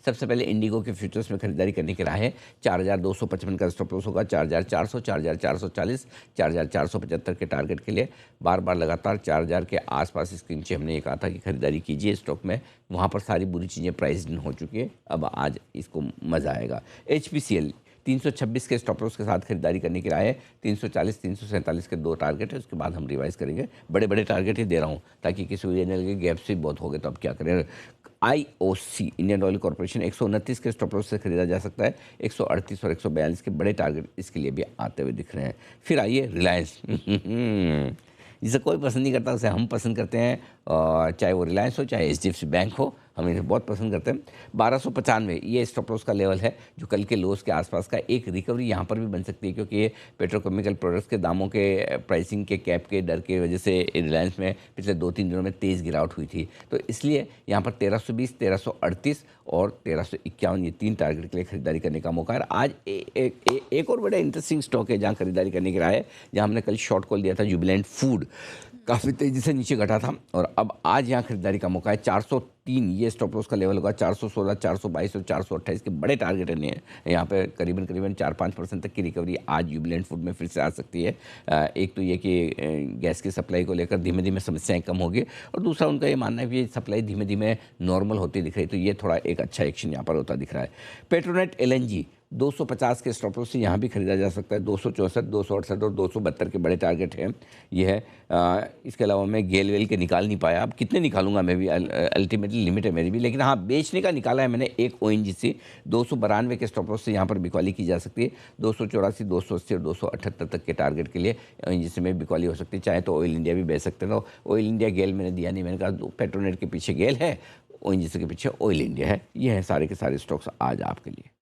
सबसे पहले इंडिगो के फ्यूचर्स में खरीदारी करने की राह है। 4255 का स्टॉप लॉस होगा, 4400, 4440, 4475 के टारगेट के लिए बार बार लगातार 4000 के आसपास इसके नीचे हमने ये कहा था कि खरीदारी कीजिए स्टॉक में। वहाँ पर सारी बुरी चीज़ें प्राइस इन हो चुकी है, अब आज इसको मज़ा आएगा। HPCL 326 के स्टॉप लॉस के साथ खरीदारी करने की राय है। 340 347 के 2 टारगेट है, उसके बाद हम रिवाइज करेंगे। बड़े बड़े टारगेट ही दे रहा हूँ ताकि किसी वजह के गैप से बहुत हो गए तो अब क्या करें। IOC इंडियन ऑयल कॉर्पोरेशन 129 के स्टॉप लॉस से खरीदा जा सकता है। 138 और 142 के बड़े टारगेट इसके लिए भी आते हुए दिख रहे हैं। फिर आइए रिलायंस जिसे कोई पसंद नहीं करता उसे हम पसंद करते हैं, चाहे वो रिलायंस हो चाहे HDFC बैंक हो, हम इन्हें बहुत पसंद करते हैं। 1295 ये स्टॉप लॉस का लेवल है जो कल के लोस के आसपास का। एक रिकवरी यहाँ पर भी बन सकती है क्योंकि ये पेट्रोकेमिकल प्रोडक्ट्स के दामों के प्राइसिंग के कैप के डर की वजह से रिलायंस में पिछले 2-3 दिनों में तेज़ गिरावट हुई थी। तो इसलिए यहाँ पर 1320, 1338 और 1351 ये 3 टारगेट के लिए खरीदारी करने का मौका है। आज एक और बड़ा इंटरेस्टिंग स्टॉक है जहाँ खरीदारी करने की राय है, जहाँ हमने कल शॉर्ट कॉल दिया था। जुबिलेंट फूड काफ़ी तेज़ी से नीचे घटा था और अब आज यहाँ खरीदारी का मौका है। 403 ये स्टॉप लॉस का लेवल होगा। 416, 422 और 428 के बड़े टारगेट हैं यहाँ पे। करीबन 4-5% तक की रिकवरी आज जुबिलेंट फूड में फिर से आ सकती है। एक तो ये कि गैस की सप्लाई को लेकर धीमे धीमे समस्याएं कम होगी और दूसरा उनका ये मानना है कि सप्लाई धीमे धीमे नॉर्मल होती दिख रही है, तो ये थोड़ा एक अच्छा एक्शन यहाँ पर होता दिख रहा है। पेट्रोनेट LNG 250 के स्टॉप लॉस से यहाँ भी खरीदा जा सकता है। 264, 268 और 272 के बड़े टारगेट हैं ये है। इसके अलावा मैं गेल वेल के निकाल नहीं पाया, अब कितने निकालूंगा मैं भी, अल्टीमेटली लिमिट है मेरी भी, लेकिन हाँ बेचने का निकाला है मैंने एक ONGC। 292 के स्टॉप लॉस से यहाँ पर बिकवाली की जा सकती है। 284, 280 और 278 तक के टारगेट के लिए ONGC में बिकवाली हो सकती है। चाहे तो ऑयल इंडिया भी बेच सकते हैं। तो ऑयल इंडिया गेल मैंने दिया नहीं, मैंने कहा पेट्रोनेट के पीछे गेल है, ONGC के पीछे ऑयल इंडिया है। ये है सारे के सारे स्टॉक्स आज आपके लिए।